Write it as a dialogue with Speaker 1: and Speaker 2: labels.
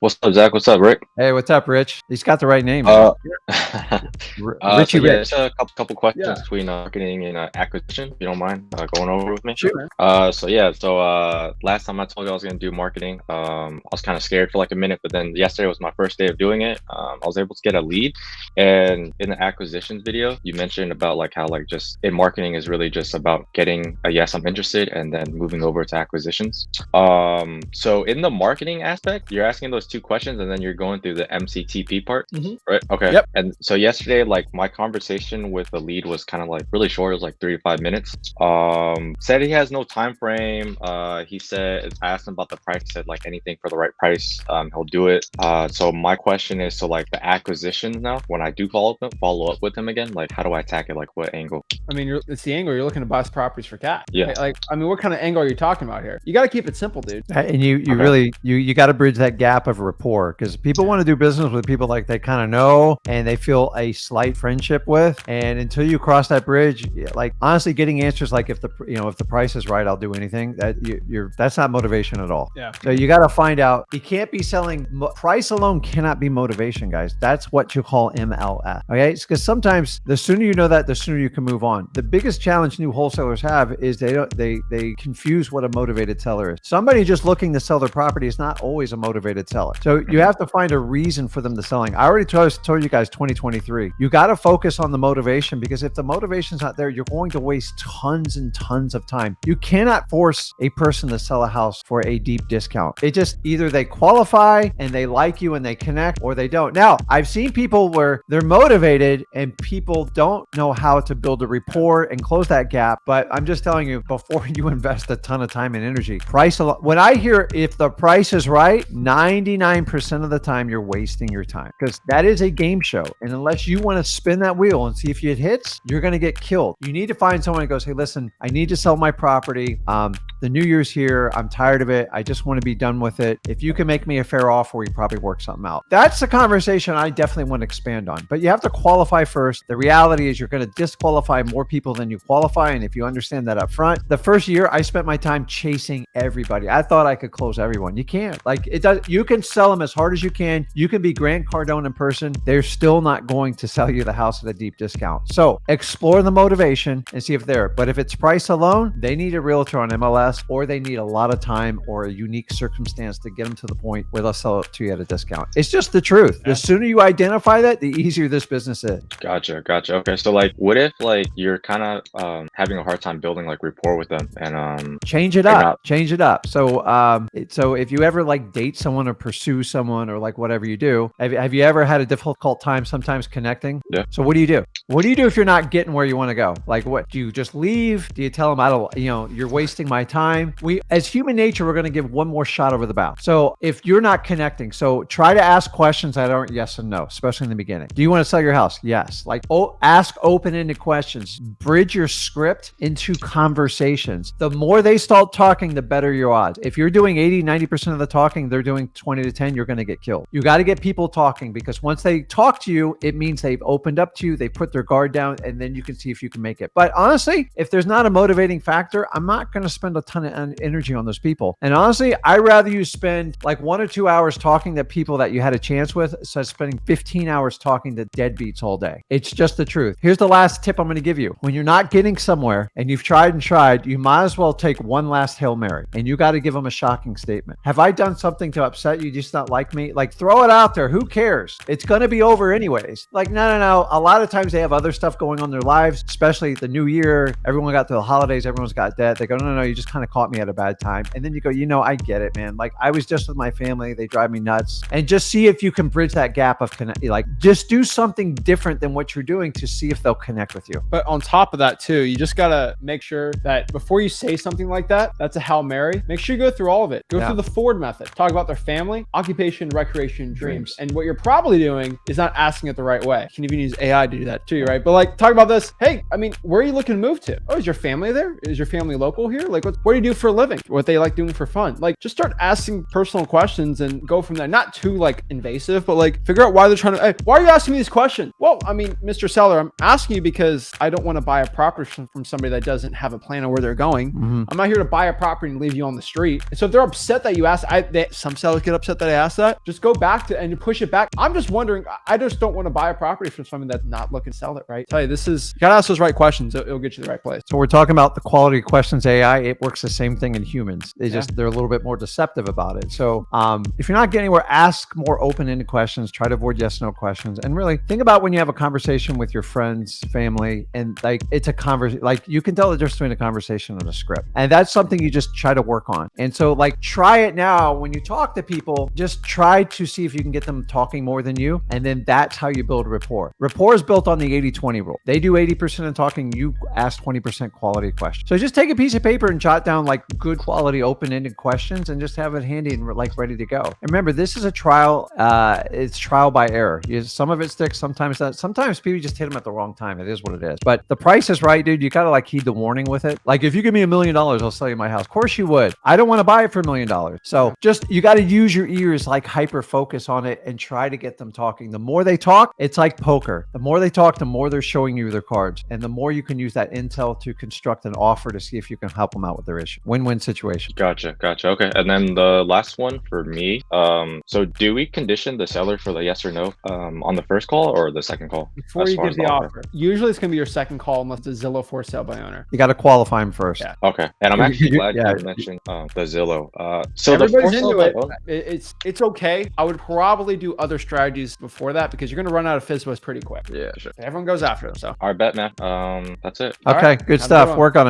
Speaker 1: What's up, Zach? What's up, Rick?
Speaker 2: Hey, what's up, Rich? He's got the right name, man.
Speaker 1: Uh, so
Speaker 2: Richie
Speaker 1: yeah,
Speaker 2: Rich.
Speaker 1: just a couple questions
Speaker 3: Yeah,
Speaker 1: between marketing and acquisition. If you don't mind going over with me.
Speaker 3: sure.
Speaker 1: Last time I told you I was gonna do marketing, I was kind of scared for like a minute, but then yesterday was my first day of doing it. I was able to get a lead, and in the acquisitions video, you mentioned about like how like just in marketing is really just about getting a yes, I'm interested, and then moving over to acquisitions. So in the marketing aspect, you're asking those two questions, and then you're going through the MCTP part.
Speaker 3: hmm
Speaker 1: Right. Okay.
Speaker 3: Yep.
Speaker 1: And so yesterday, like my conversation with the lead was kind of like really short. It was like 3 to 5 minutes. Said he has no time frame. He said I asked him about the price. He said like anything for the right price, he'll do it. So my question is, so like the acquisitions now, when I do follow up with him again, like how do I attack it? Like what angle?
Speaker 3: I mean, it's the angle you're looking to buy properties for cash.
Speaker 1: Yeah.
Speaker 3: Like, I mean, what kind of angle are you talking about here? You got to keep it simple, dude.
Speaker 2: And you
Speaker 1: Okay.
Speaker 2: really you got to bridge that gap of rapport, because people want to do business with people like they kind of know and they feel a slight friendship with. And until you cross that bridge, like honestly, getting answers like if the price is right, I'll do anything. That's not motivation at all.
Speaker 3: Yeah.
Speaker 2: So you got to find out. You can't be selling price alone. Cannot be motivation, guys. That's what you call MLS. Okay, because sometimes the sooner you know that, the sooner you can move on. The biggest challenge new wholesalers have is they confuse what a motivated seller is. Somebody just looking to sell their property is not always a motivated seller. So you have to find a reason for them to selling. I already told you guys 2023. You got to focus on the motivation, because if the motivation's not there, you're going to waste tons and tons of time. You cannot force a person to sell a house for a deep discount. It just either they qualify and they like you and they connect, or they don't. Now, I've seen people where they're motivated and people don't know how to build a rapport and close that gap. But I'm just telling you, before you invest a ton of time and energy, when I hear if the price is right, 99% of the time you're wasting your time, because that is a game show. And unless you want to spin that wheel and see if it hits, you're going to get killed. You need to find someone who goes, hey, listen, I need to sell my property. The new year's here. I'm tired of it. I just want to be done with it. If you can make me a fair offer, we probably work something out. That's the conversation I definitely want to expand on. But you have to qualify first. The reality is you're going to disqualify more people than you qualify. And if you understand that up front, the first year I spent my time chasing everybody. I thought I could close everyone. You can't. Like it does. You can sell them as hard as you can. You can be Grant Cardone in person. They're still not going to sell you the house at a deep discount. So explore the motivation and see if they're. But if it's price alone, they need a realtor on MLS, or they need a lot of time or a unique circumstance to get them to the point where they'll sell it to you at a discount. It's just the truth. The sooner you identify that, the easier this business is.
Speaker 1: Gotcha. Okay. So like, what if like you're kind of having a hard time building like rapport with them, and
Speaker 2: change it up. Change it up. So if you ever like date someone or pursue someone or like whatever you do, have you ever had a difficult time sometimes connecting?
Speaker 1: Yeah.
Speaker 2: So what do you do? What do you do if you're not getting where you want to go? Like what? Do you just leave? Do you tell them you're wasting my time? As human nature, we're going to give one more shot over the bow. So if you're not connecting, so try to ask questions that aren't yes and no, especially in the beginning. Do you want to sell your house? Yes. Like, ask open-ended questions. Bridge your script into conversations. The more they start talking, the better your odds. If you're doing 80-90% of the talking, they're doing 20 to 10, you're going to get killed. You got to get people talking, because once they talk to you, it means they've opened up to you, they put their guard down, and then you can see if you can make it. But honestly, if there's not a motivating factor, I'm not going to spend a ton of energy on those people. And honestly, I'd rather you spend like 1 or 2 hours talking to people that you had a chance with, instead of spending 15 hours talking to deadbeats all day. It's just the truth. Here's the last tip I'm going to give you. When you're not getting somewhere and you've tried and tried, you might as well take one last Hail Mary, and you got to give them a shocking statement. Have I done something to upset you? Just not like me? Like, throw it out there. Who cares? It's going to be over anyways. Like, no. A lot of times they have other stuff going on in their lives, especially the new year. Everyone got to the holidays. Everyone's got debt. They go, no, you just kind of caught me at a bad time. And then you go, I get it, man. Like, I was just with my family. They drive me nuts. And just see if you can bridge that gap of connect. Like, just do something different than what you're doing to see if they'll connect with you.
Speaker 3: But on top of that too, you just got to make sure that before you say something like that, that's a Hail Mary. Make sure you go through all of it. Go through the Ford method. Talk about their family, occupation, recreation, dreams. And what you're probably doing is not asking it the right way. You can even use AI to do that too, right? But like, talk about this. Hey, I mean, where are you looking to move to? Oh, is your family there? Is your family local here? Like, what do you do for a living? What they like doing for fun? Like, just start asking personal questions and go from there. Not too like invasive, but like figure out why they're trying to, hey, why are you asking me these questions? Well, I mean, Mr. Seller, I'm asking you because I don't want to buy a property from somebody that doesn't have a plan on where they're going. I'm not here to buy a property and leave you on the street. And so if they're upset that you asked, some sellers get upset that I asked that, just go back to and push it back. I'm just wondering, I just don't want to buy a property from someone that's not looking to sell it, right? Tell you, you gotta ask those right questions. It'll get you the right place.
Speaker 2: So we're talking about the quality questions AI. It works the same thing in humans. They're a little bit more deceptive about it. So if you're not getting anywhere, ask more open-ended questions. Try to avoid yes/no questions, and really think about when you have a conversation with your friends, family, and like it's a conversation. Like you can tell the difference between a conversation and a script, and that's something you just try to work on. And so like try it now when you talk to people. Just try to see if you can get them talking more than you, and then that's how you build rapport. Rapport is built on the 80-20 rule. They do 80% of talking. You ask 20% quality questions. So just take a piece of paper and jot down like good quality open-ended questions and just have it handy and like ready to go. And remember, this is a trial. It's trial by error. Some of it sticks, sometimes not. Sometimes people just hit them at the wrong time. It is what it is. But the price is right, dude. You gotta like heed the warning with it. Like if you give me $1 million, I'll sell you my house. Of course you would. I don't want to buy it for $1 million. So just you got to use your ears, like hyper focus on it and try to get them talking. The more they talk, it's like poker. The more they talk, the more they're showing you their cards, and the more you can use that intel to construct an offer to see if you can help them out with their issue. Win-win situation.
Speaker 1: Gotcha. Okay. And then the last one for me. So do we condition the seller for the yes or no on the first call or the second call?
Speaker 3: Before you give the offer. Usually it's going to be your second call unless it's Zillow for sale by owner.
Speaker 2: You got to qualify them first.
Speaker 3: Yeah.
Speaker 1: Okay. And I'm actually glad you mentioned the Zillow. So
Speaker 3: everybody's into it. It's okay. I would probably do other strategies before that because you're going to run out of FSBOs pretty quick.
Speaker 1: Yeah, sure.
Speaker 3: Everyone goes after them. So.
Speaker 1: All right, bet, man. That's it.
Speaker 2: Okay,
Speaker 3: right.
Speaker 2: good stuff. Work on it.